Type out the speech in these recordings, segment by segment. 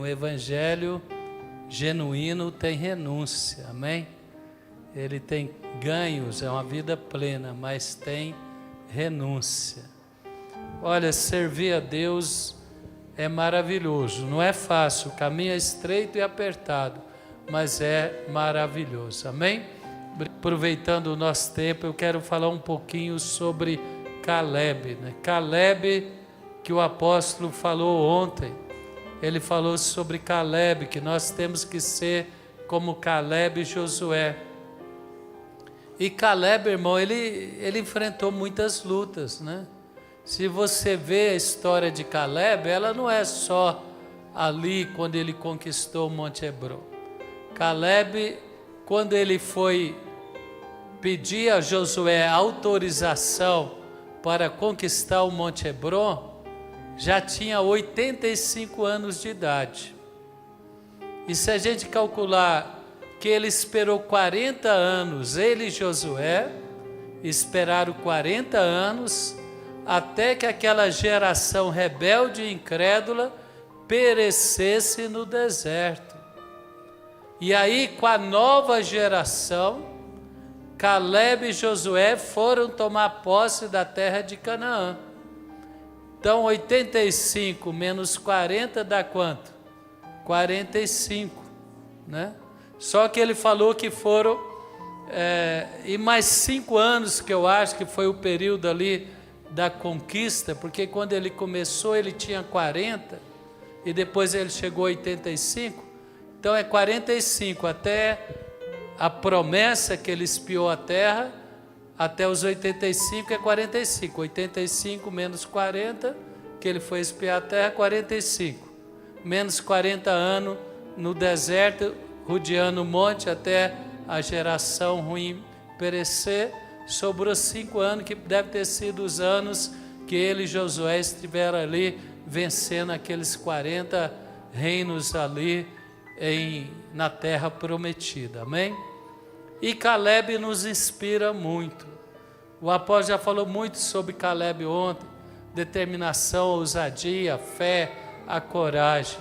O evangelho genuíno tem renúncia, amém? Ele tem ganhos, é uma vida plena, mas tem renúncia. Olha, servir a Deus é maravilhoso, não é fácil, o caminho é estreito e apertado, mas é maravilhoso, amém? Aproveitando o nosso tempo, eu quero falar um pouquinho sobre Caleb, né? Caleb, que o apóstolo falou ontem, ele falou sobre Caleb, que nós temos que ser como Caleb e Josué. E Caleb, irmão, ele enfrentou muitas lutas, né? Se você vê a história de Caleb, ela não é só ali quando ele conquistou o Monte Hebron. Caleb, quando ele foi pedir a Josué autorização para conquistar o Monte Hebron, já tinha 85 anos de idade. E se a gente calcular que ele esperou 40 anos, ele e Josué esperaram 40 anos, até que aquela geração rebelde e incrédula perecesse no deserto. E aí, com a nova geração, Caleb e Josué foram tomar posse da terra de Canaã. Então, 85 menos 40 dá quanto? 45, né? Só que ele falou que foram, e mais 5 anos, que eu acho que foi o período ali da conquista, porque quando ele começou ele tinha 40, e depois ele chegou a 85, então é 45, até a promessa que ele espiou a terra, até os 85 é 45, 85 menos 40, que ele foi espiar a terra, 45, menos 40 anos no deserto, rodeando o monte até a geração ruim perecer, sobrou 5 anos, que deve ter sido os anos que ele e Josué estiveram ali, vencendo aqueles 40 reinos ali na terra prometida, amém? E Caleb nos inspira muito. O apóstolo já falou muito sobre Caleb ontem, determinação, ousadia, a fé, a coragem.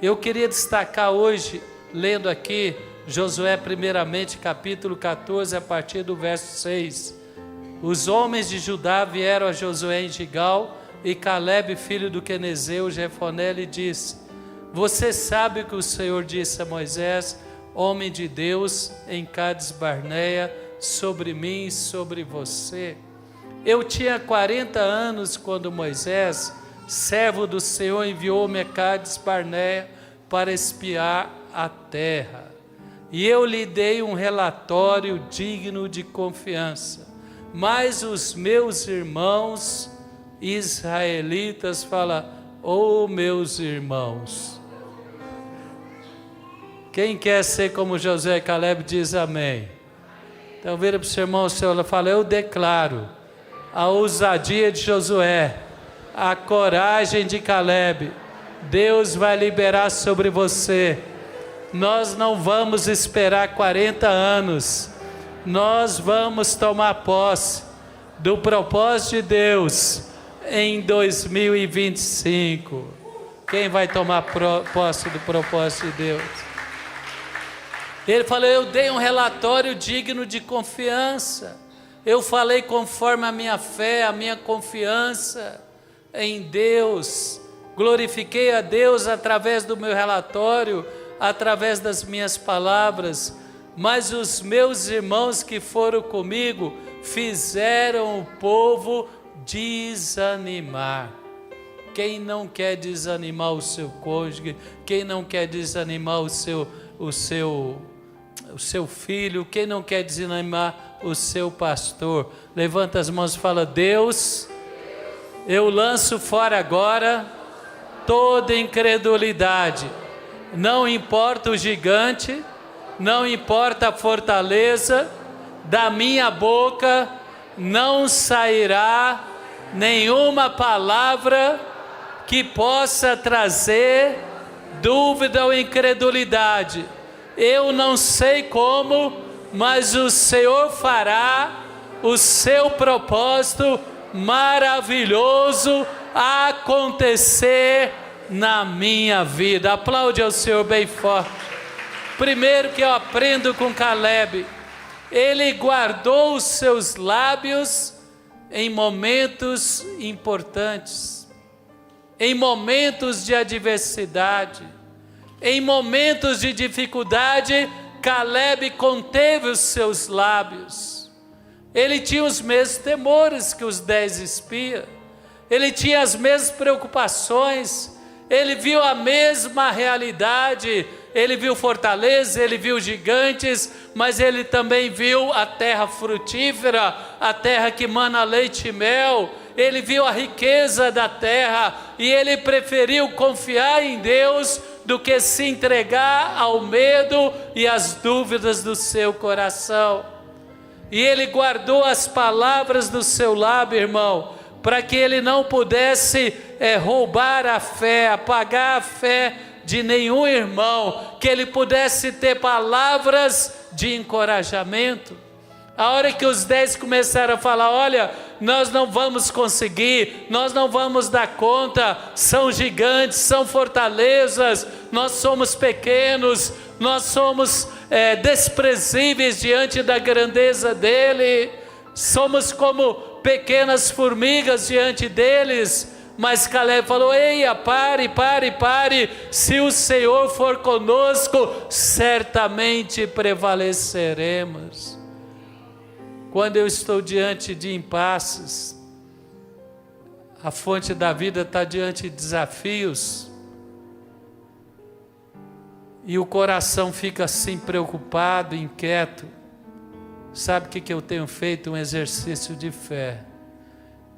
Eu queria destacar hoje, lendo aqui, Josué primeiramente, capítulo 14, a partir do verso 6. Os homens de Judá vieram a Josué em Gigal, e Caleb, filho do Quenezeu, Jefoné, lhe disse: você sabe o que o Senhor disse a Moisés, homem de Deus, em Cades Barneia, sobre mim e sobre você. Eu tinha 40 anos quando Moisés, servo do Senhor, enviou-me a Cades Barneia para espiar a terra. E eu lhe dei um relatório digno de confiança. Mas os meus irmãos israelitas falam: oh, meus irmãos. Quem quer ser como Josué e Caleb diz amém. Então vira para o seu irmão, o senhor fala: eu declaro a ousadia de Josué, a coragem de Caleb. Deus vai liberar sobre você. Nós não vamos esperar 40 anos. Nós vamos tomar posse do propósito de Deus em 2025. Quem vai tomar posse do propósito de Deus? Ele falou: eu dei um relatório digno de confiança. Eu falei conforme a minha fé, a minha confiança em Deus. Glorifiquei a Deus através do meu relatório, através das minhas palavras. Mas os meus irmãos que foram comigo fizeram o povo desanimar. Quem não quer desanimar o seu cônjuge? Quem não quer desanimar o seu filho? Quem não quer desanimar o seu pastor? Levanta as mãos e fala: Deus, eu lanço fora agora toda incredulidade. Não importa o gigante, não importa a fortaleza, da minha boca não sairá nenhuma palavra que possa trazer dúvida ou incredulidade. Eu não sei como, mas o Senhor fará o seu propósito maravilhoso acontecer na minha vida. Aplaude ao Senhor bem forte. Primeiro que eu aprendo com Caleb, ele guardou os seus lábios em momentos importantes, em momentos de adversidade, em momentos de dificuldade. Caleb conteve os seus lábios. Ele tinha os mesmos temores que os 10 espias, ele tinha as mesmas preocupações, ele viu a mesma realidade, ele viu fortalezas, ele viu gigantes, mas ele também viu a terra frutífera, a terra que mana leite e mel. Ele viu a riqueza da terra e ele preferiu confiar em Deus do que se entregar ao medo e às dúvidas do seu coração. E ele guardou as palavras do seu lábio, irmão, para que ele não pudesse roubar a fé, apagar a fé de nenhum irmão, que ele pudesse ter palavras de encorajamento. A hora que os 10 começaram a falar: olha, nós não vamos conseguir, nós não vamos dar conta, são gigantes, são fortalezas, nós somos pequenos, nós somos desprezíveis diante da grandeza dele, somos como pequenas formigas diante deles. Mas Caleb falou: eia, pare, se o Senhor for conosco, certamente prevaleceremos. Quando eu estou diante de impasses, a fonte da vida está diante de desafios, e o coração fica assim preocupado, inquieto, sabe o que eu tenho feito? Um exercício de fé.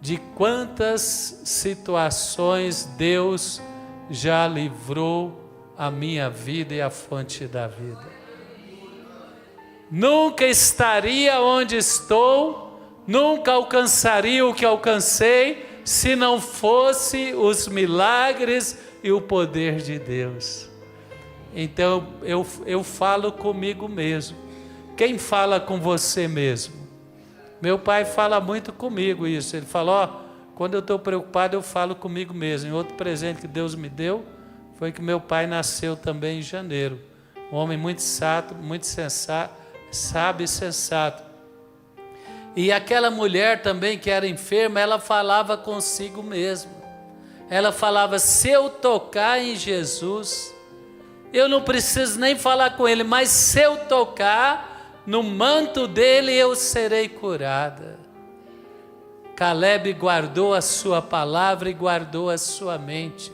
De quantas situações Deus já livrou a minha vida e a fonte da vida. Nunca estaria onde estou, nunca alcançaria o que alcancei, se não fosse os milagres e o poder de Deus. Então eu falo comigo mesmo. Quem fala com você mesmo? Meu pai fala muito comigo isso. Ele fala: quando eu estou preocupado, eu falo comigo mesmo. E outro presente que Deus me deu foi que meu pai nasceu também em janeiro. Um homem muito sábio, muito sensato, sábio e sensato. E aquela mulher também que era enferma, ela falava consigo mesma. Ela falava: se eu tocar em Jesus, eu não preciso nem falar com ele, mas se eu tocar no manto dele, eu serei curada. Caleb guardou a sua palavra e guardou a sua mente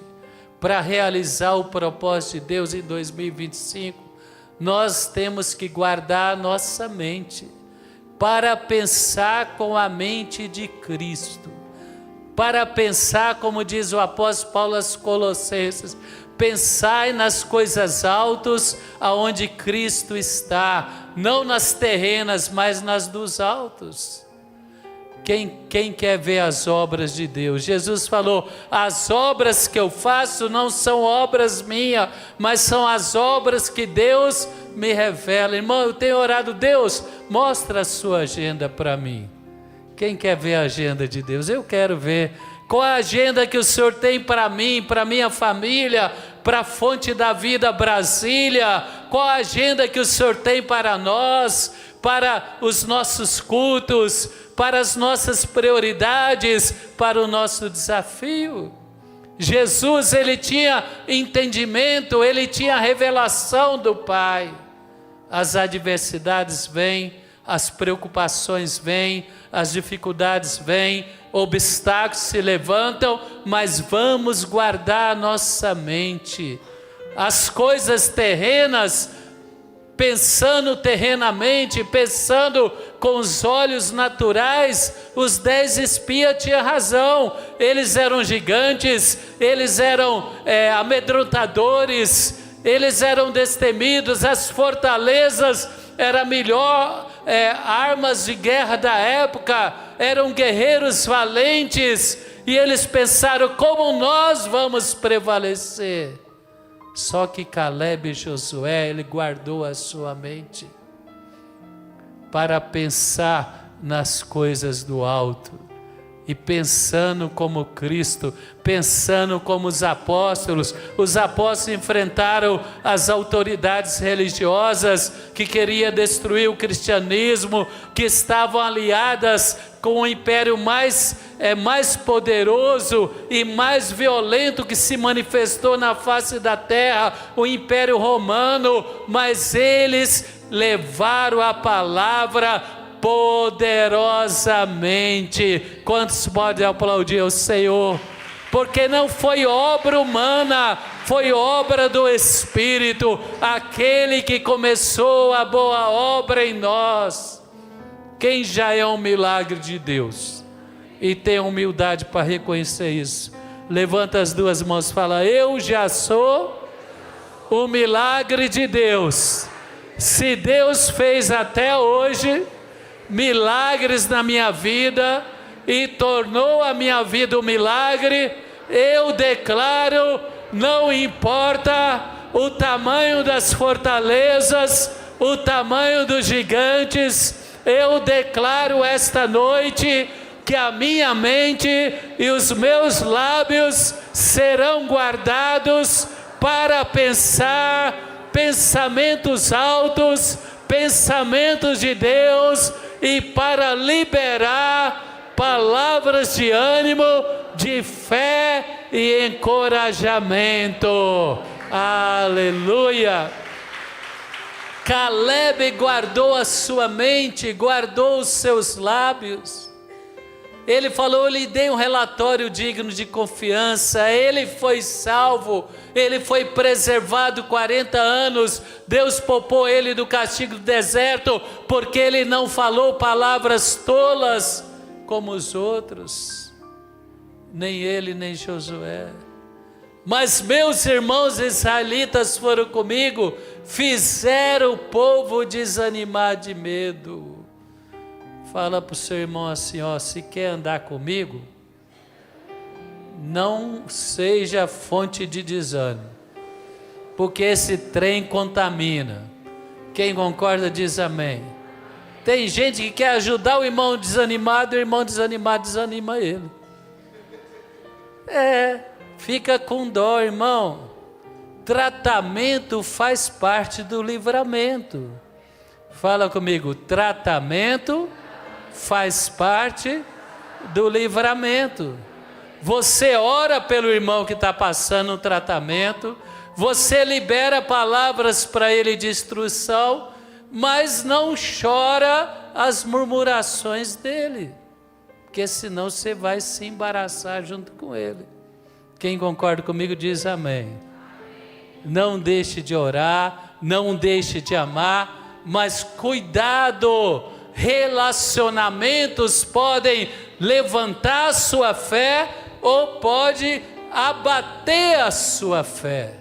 para realizar o propósito de Deus em 2025. Nós temos que guardar a nossa mente para pensar com a mente de Cristo, para pensar, como diz o apóstolo Paulo aos Colossenses: pensai nas coisas altas, aonde Cristo está, não nas terrenas, mas nas dos altos. Quem quer ver as obras de Deus? Jesus falou: as obras que eu faço não são obras minhas, mas são as obras que Deus me revela. Irmão, eu tenho orado: Deus, mostra a sua agenda para mim. Quem quer ver a agenda de Deus? Eu quero ver. Qual a agenda que o Senhor tem para mim, para minha família, para a Fonte da Vida Brasília? Qual a agenda que o Senhor tem para nós, para os nossos cultos, para as nossas prioridades, para o nosso desafio? Jesus, ele tinha entendimento, ele tinha revelação do Pai. As adversidades vêm, as preocupações vêm, as dificuldades vêm, obstáculos se levantam, mas vamos guardar a nossa mente. As coisas terrenas, pensando terrenamente, pensando com os olhos naturais, os 10 espias tinham razão. Eles eram gigantes, eles eram amedrontadores, eles eram destemidos, as fortalezas eram melhor armas de guerra da época, eram guerreiros valentes, e eles pensaram: como nós vamos prevalecer? Só que Caleb e Josué, ele guardou a sua mente para pensar nas coisas do alto e pensando como Cristo, pensando como os apóstolos. Os apóstolos enfrentaram as autoridades religiosas que queriam destruir o cristianismo, que estavam aliadas com o império mais poderoso e mais violento que se manifestou na face da terra, o Império Romano, mas eles levaram a palavra poderosamente. Quantos podem aplaudir ao Senhor? Porque não foi obra humana, foi obra do Espírito, aquele que começou a boa obra em nós. Quem já é um milagre de Deus e tem humildade para reconhecer isso, levanta as duas mãos e fala: eu já sou o milagre de Deus. Se Deus fez até hoje milagres na minha vida e tornou a minha vida um milagre, eu declaro, não importa o tamanho das fortalezas, o tamanho dos gigantes, eu declaro esta noite que a minha mente e os meus lábios serão guardados para pensar pensamentos altos, pensamentos de Deus, e para liberar palavras de ânimo, de fé e encorajamento. Aleluia! Caleb guardou a sua mente, guardou os seus lábios. Ele falou: eu lhe dei um relatório digno de confiança. Ele foi salvo, ele foi preservado 40 anos. Deus poupou ele do castigo do deserto, porque ele não falou palavras tolas como os outros, nem ele nem Josué. Mas meus irmãos israelitas foram comigo, fizeram o povo desanimar de medo. Fala para o seu irmão assim, ó: se quer andar comigo, não seja fonte de desânimo, porque esse trem contamina. Quem concorda diz amém. Tem gente que quer ajudar o irmão desanimado, e o irmão desanimado desanima ele. Fica com dó, irmão. Tratamento faz parte do livramento. Fala comigo: tratamento faz parte do livramento. Você ora pelo irmão que está passando um tratamento, você libera palavras para ele de instrução, mas não chora as murmurações dele, porque senão você vai se embaraçar junto com ele. Quem concorda comigo diz amém. Não deixe de orar, não deixe de amar, mas cuidado. Relacionamentos podem levantar a sua fé ou pode abater a sua fé.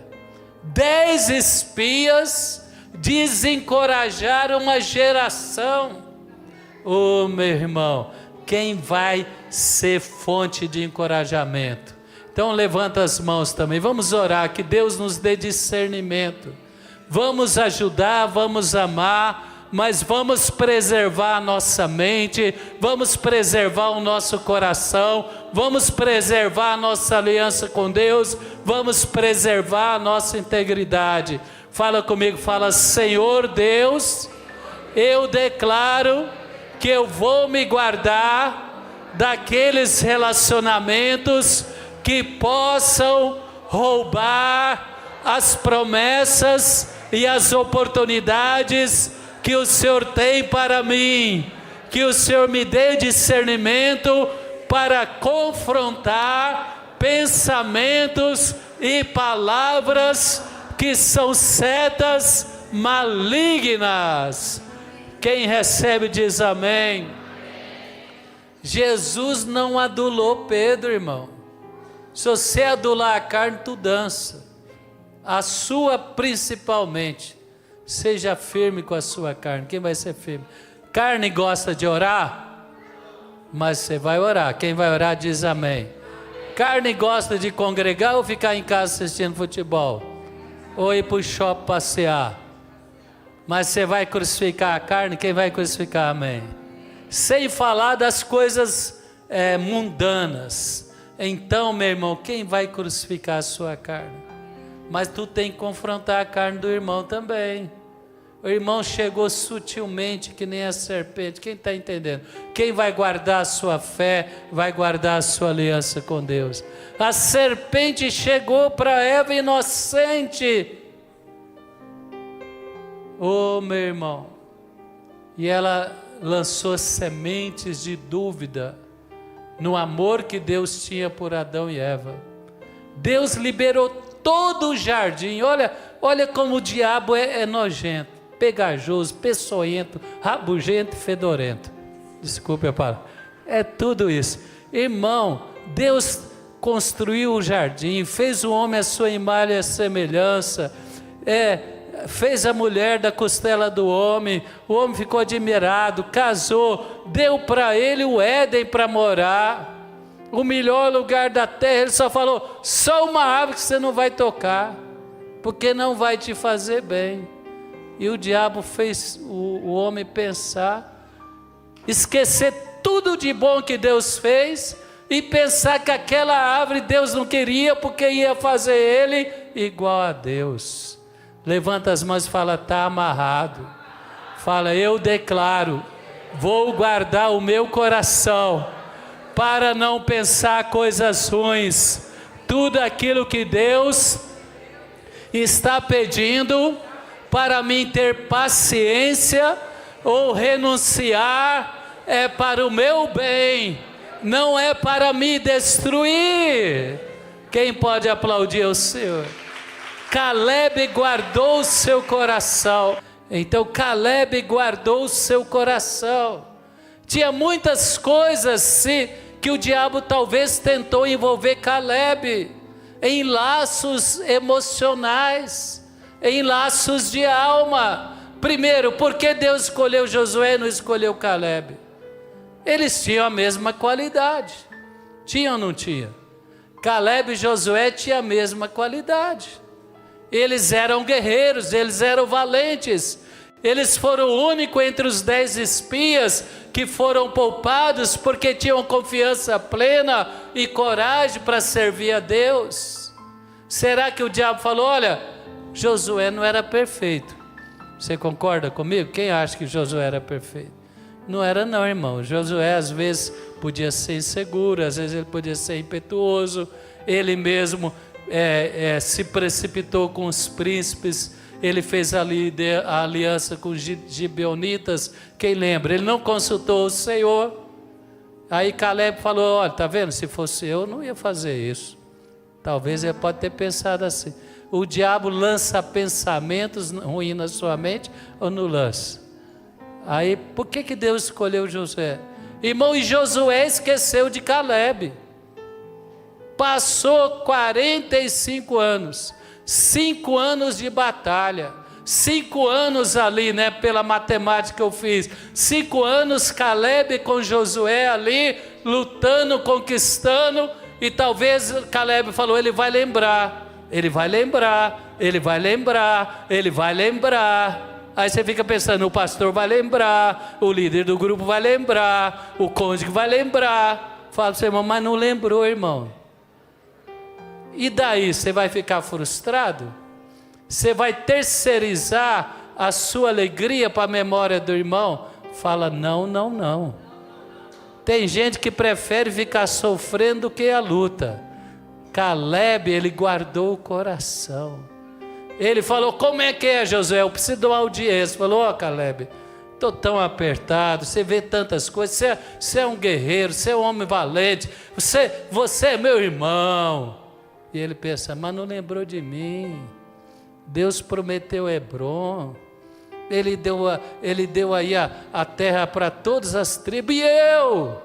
10 espias desencorajaram uma geração. Oh, meu irmão, quem vai ser fonte de encorajamento? Então levanta as mãos também, vamos orar, que Deus nos dê discernimento. Vamos ajudar, vamos amar, mas vamos preservar a nossa mente, vamos preservar o nosso coração, vamos preservar a nossa aliança com Deus, vamos preservar a nossa integridade. Fala comigo, fala: Senhor Deus, eu declaro que eu vou me guardar daqueles relacionamentos que possam roubar as promessas e as oportunidades que o Senhor tem para mim, que o Senhor me dê discernimento para confrontar pensamentos e palavras que são setas malignas. Quem recebe diz amém. Jesus não adulou Pedro, irmão. Se você adular a carne, tu dança. A sua principalmente. Seja firme com a sua carne. Quem vai ser firme? Carne gosta de orar, mas você vai orar. Quem vai orar diz amém. Carne gosta de congregar ou ficar em casa assistindo futebol? Ou ir para o shopping passear? Mas você vai crucificar a carne? Quem vai crucificar? Amém. Sem falar das coisas mundanas. Então, meu irmão, quem vai crucificar a sua carne? Mas tu tem que confrontar a carne do irmão também. O irmão chegou sutilmente que nem a serpente. Quem está entendendo? Quem vai guardar a sua fé, vai guardar a sua aliança com Deus. A serpente chegou para Eva inocente. Oh, meu irmão. E ela lançou sementes de dúvida no amor que Deus tinha por Adão e Eva. Deus liberou todo o jardim. Olha como o diabo é nojento, pegajoso, peçonhento, rabugento e fedorento. Desculpe a palavra. É tudo isso. Irmão, Deus construiu o jardim, fez o homem à sua imagem e semelhança, fez a mulher da costela do homem, o homem ficou admirado, casou, deu para ele o Éden para morar, o melhor lugar da terra. Ele só falou, só uma árvore que você não vai tocar, porque não vai te fazer bem. E o diabo fez o homem pensar, esquecer tudo de bom que Deus fez, e pensar que aquela árvore Deus não queria, porque ia fazer ele igual a Deus. Levanta as mãos e fala, está amarrado. Fala, eu declaro, vou guardar o meu coração para não pensar coisas ruins. Tudo aquilo que Deus está pedindo para mim ter paciência ou renunciar, é para o meu bem, não é para me destruir. Quem pode aplaudir o Senhor? Caleb guardou o seu coração. Então Caleb guardou o seu coração. Tinha muitas coisas que o diabo talvez tentou envolver Caleb, em laços emocionais, em laços de alma. Primeiro, por que Deus escolheu Josué e não escolheu Caleb? Eles tinham a mesma qualidade. Tinha ou não tinha? Caleb e Josué tinham a mesma qualidade. Eles eram guerreiros, eles eram valentes. Eles foram o único entre os 10 espias que foram poupados porque tinham confiança plena e coragem para servir a Deus. Será que o diabo falou, olha, Josué não era perfeito? Você concorda comigo? Quem acha que Josué era perfeito? Não era não, irmão. Josué às vezes podia ser inseguro, às vezes ele podia ser impetuoso, ele mesmo se precipitou com os príncipes, ele fez a aliança com os gibeonitas. Quem lembra? Ele não consultou o Senhor. Aí Caleb falou, olha, está vendo? Se fosse eu não ia fazer isso. Talvez ele pode ter pensado assim. O diabo lança pensamentos ruins na sua mente ou não lança? Aí por que Deus escolheu Josué? Irmão, e Josué esqueceu de Caleb. Passou 45 anos, 5 anos de batalha, 5 anos ali, pela matemática que eu fiz, 5 anos Caleb com Josué ali, lutando, conquistando, e talvez Caleb falou, ele vai lembrar, ele vai lembrar, ele vai lembrar, ele vai lembrar. Aí você fica pensando, o pastor vai lembrar, o líder do grupo vai lembrar, o cônjuge vai lembrar. Fala para o seu irmão, mas não lembrou, irmão. E daí, você vai ficar frustrado? Você vai terceirizar a sua alegria para a memória do irmão? Fala, não, não, não. Tem gente que prefere ficar sofrendo do que a luta. Caleb, ele guardou o coração. Ele falou, como é que é, Josué? Eu preciso de uma audiência. Falou, Caleb, estou tão apertado, você vê tantas coisas, você é um guerreiro, você é um homem valente, você é meu irmão. E ele pensa, mas não lembrou de mim. Deus prometeu Hebron. Ele deu aí a terra para todas as tribos. E eu?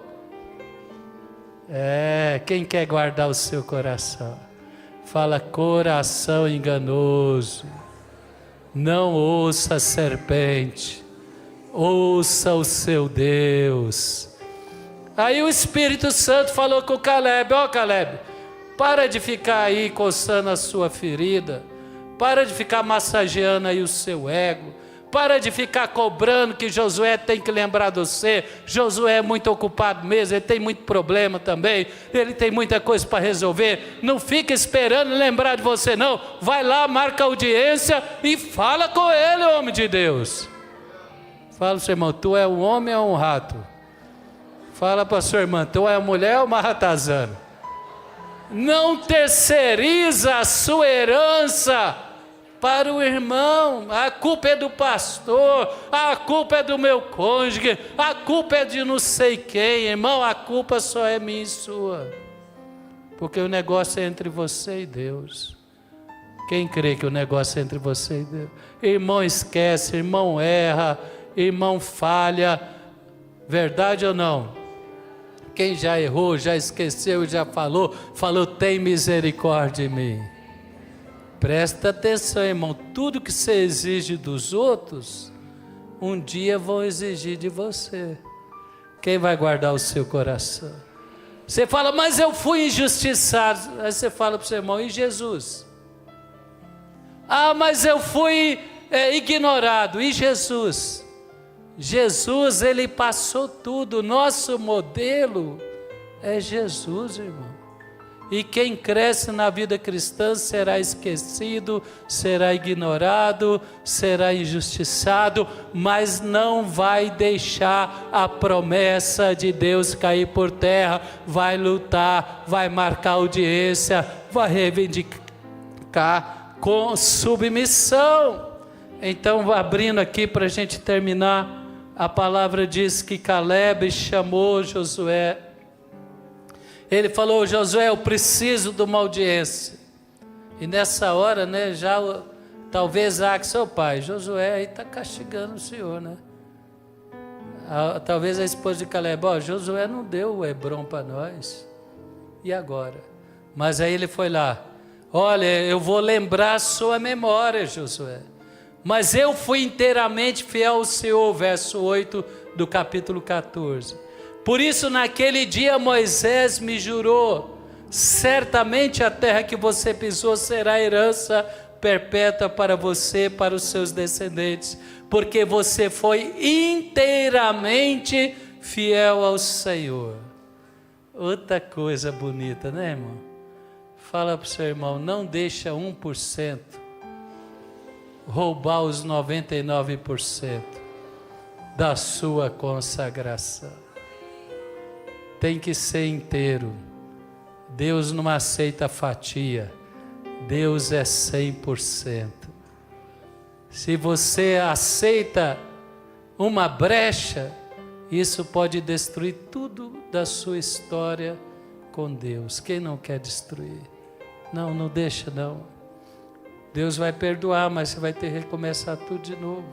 Quem quer guardar o seu coração? Fala, coração enganoso. Não ouça a serpente. Ouça o seu Deus. Aí o Espírito Santo falou com Caleb, Caleb, para de ficar aí coçando a sua ferida, para de ficar massageando aí o seu ego, Para de ficar cobrando que Josué tem que lembrar de você. Josué é muito ocupado mesmo, ele tem muito problema também, ele tem muita coisa para resolver. Não fica esperando lembrar de você não. Vai lá, marca audiência e fala com ele, homem de Deus. Fala para o seu irmão, tu é um homem ou um rato? Fala para a sua irmã, tu é uma mulher ou uma ratazana? Não terceiriza a sua herança para o irmão. A culpa é do pastor, a culpa é do meu cônjuge, a culpa é de não sei quem. Irmão, a culpa só é minha e sua, porque o negócio é entre você e Deus. Quem crê que o negócio é entre você e Deus? Irmão esquece, irmão erra, irmão falha, verdade ou não? Quem já errou, já esqueceu, já falou, tem misericórdia em mim. Presta atenção, irmão, tudo que você exige dos outros, um dia vão exigir de você. Quem vai guardar o seu coração? Você fala, mas eu fui injustiçado. Aí você fala para o seu irmão, e Jesus? Ah, mas eu fui ignorado. E Jesus? Jesus, ele passou tudo. Nosso modelo é Jesus, irmão. E quem cresce na vida cristã será esquecido, será ignorado, será injustiçado, mas não vai deixar a promessa de Deus cair por terra. Vai lutar, vai marcar audiência, vai reivindicar com submissão. Então, abrindo aqui para a gente terminar, a palavra diz que Caleb chamou Josué. Ele falou, Josué, eu preciso de uma audiência. E nessa hora, né, já talvez seu pai, Josué aí está castigando o senhor, né? Talvez a esposa de Caleb, Josué não deu o Hebrom para nós. E agora? Mas aí ele foi lá, olha, eu vou lembrar a sua memória, Josué. Mas eu fui inteiramente fiel ao Senhor, verso 8 do capítulo 14. Por isso naquele dia Moisés me jurou, certamente a terra que você pisou será herança perpétua para você, para os seus descendentes, porque você foi inteiramente fiel ao Senhor. Outra coisa bonita, né, irmão? Fala para o seu irmão, não deixa 1% roubar os 99% da sua consagração. Tem que ser inteiro. Deus não aceita fatia. Deus é 100%. Se você aceita uma brecha, isso pode destruir tudo da sua história com Deus. Quem não quer destruir? Não deixa não. Deus vai perdoar, mas você vai ter que recomeçar tudo de novo.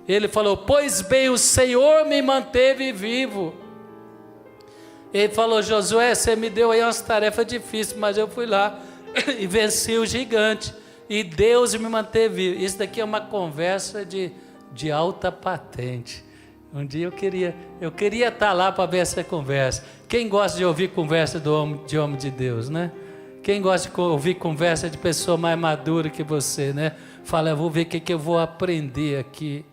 Ele falou, pois bem, o Senhor me manteve vivo. Ele falou, Josué, você me deu aí umas tarefas difíceis, mas eu fui lá e venci o gigante. E Deus me manteve vivo. Isso daqui é uma conversa de alta patente. Um dia eu queria estar lá para ver essa conversa. Quem gosta de ouvir conversa de homem de Deus, né? Quem gosta de ouvir conversa de pessoa mais madura que você, né? Fala, eu vou ver o que eu vou aprender aqui.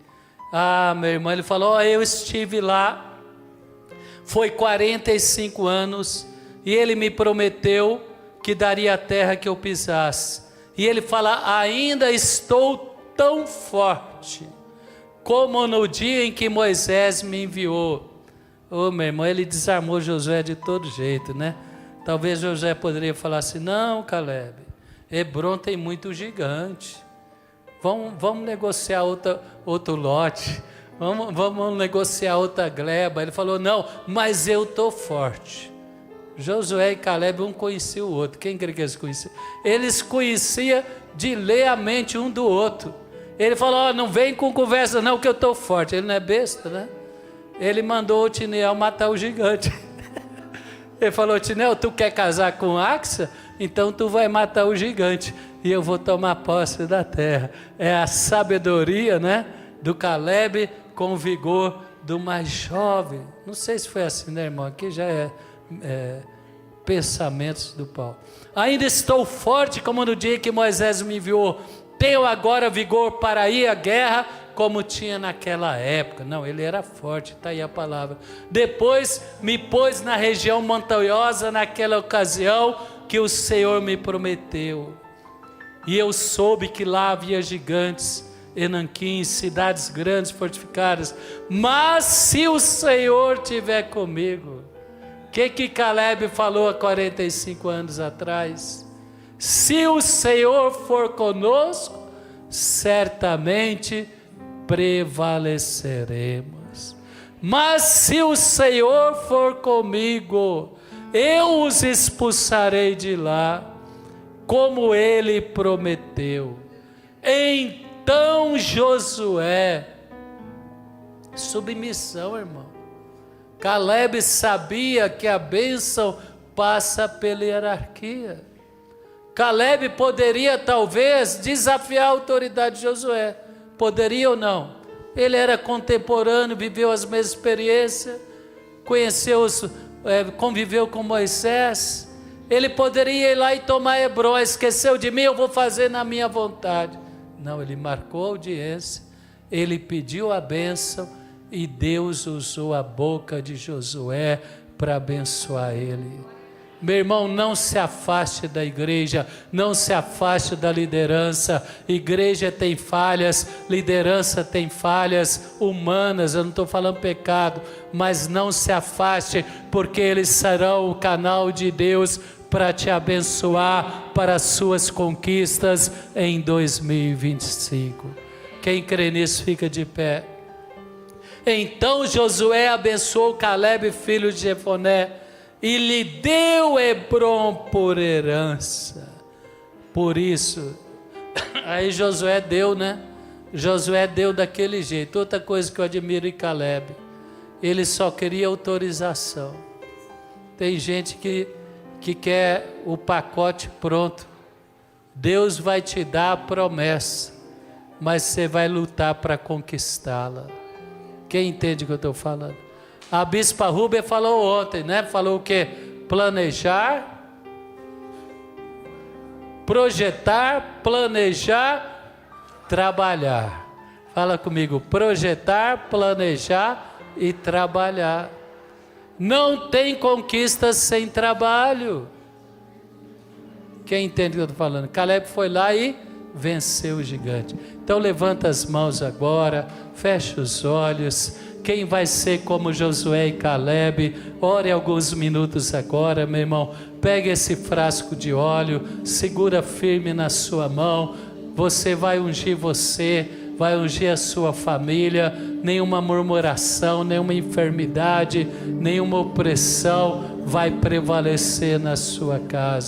Ah, meu irmão, ele falou, eu estive lá. Foi 45 anos e ele me prometeu que daria a terra que eu pisasse. E ele fala, ainda estou tão forte como no dia em que Moisés me enviou. Meu irmão, ele desarmou Josué de todo jeito, né? Talvez Josué poderia falar assim, não, Caleb, Hebrom tem muito gigante. Vamos negociar outro lote. Vamos negociar outra gleba. Ele falou, não, mas eu estou forte. Josué e Caleb, um conhecia o outro. Quem crê que eles conheciam? Eles conheciam de ler a mente um do outro. Ele falou, não vem com conversa não, que eu estou forte. Ele não é besta, né? Ele mandou o Otiniel matar o gigante. Ele falou, Otiniel, tu quer casar com Axa? Então tu vai matar o gigante e eu vou tomar posse da terra. É a sabedoria, né, do Caleb com o vigor do mais jovem. Não sei se foi assim, né, irmão? Aqui já é pensamentos do Paulo. Ainda estou forte como no dia que Moisés me enviou. Tenho agora vigor para ir à guerra como tinha naquela época. Não, ele era forte, está aí a palavra. Depois me pôs na região montanhosa naquela ocasião que o Senhor me prometeu. E eu soube que lá havia gigantes, Enaquim, cidades grandes fortificadas. Mas se o Senhor estiver comigo, o que Caleb falou há 45 anos atrás? Se o Senhor for conosco, certamente prevaleceremos. Mas se o Senhor for comigo, eu os expulsarei de lá, como ele prometeu. Então Josué, submissão, irmão. Caleb sabia que a bênção passa pela hierarquia. Caleb poderia talvez desafiar a autoridade de Josué. Poderia ou não? Ele era contemporâneo, viveu as mesmas experiências, conviveu com Moisés. Ele poderia ir lá e tomar Hebron. Esqueceu de mim, eu vou fazer na minha vontade. Não, ele marcou a audiência, ele pediu a bênção e Deus usou a boca de Josué para abençoar ele. Meu irmão, não se afaste da igreja, não se afaste da liderança. Igreja tem falhas, liderança tem falhas humanas, eu não estou falando pecado, mas não se afaste, porque eles serão o canal de Deus para te abençoar para as suas conquistas em 2025. Quem crê nisso fica de pé. Então Josué abençoou Caleb, filho de Jefoné, e lhe deu Hebron por herança. Por isso, aí Josué deu, né? Josué deu daquele jeito. Outra coisa que eu admiro em Caleb, ele só queria autorização. Tem gente que quer o pacote pronto. Deus vai te dar a promessa, mas você vai lutar para conquistá-la. Quem entende o que eu estou falando? A bispa Rúbia falou ontem, né? Falou o quê? Planejar, projetar, planejar, trabalhar. Fala comigo, projetar, planejar e trabalhar. Não tem conquistas sem trabalho. Quem entende o que eu estou falando? Caleb foi lá e venceu o gigante. Então levanta as mãos agora, fecha os olhos. Quem vai ser como Josué e Caleb? Ore alguns minutos agora, meu irmão. Pega esse frasco de óleo, segura firme na sua mão. Você vai ungir vai ungir a sua família. Nenhuma murmuração, nenhuma enfermidade, nenhuma opressão vai prevalecer na sua casa.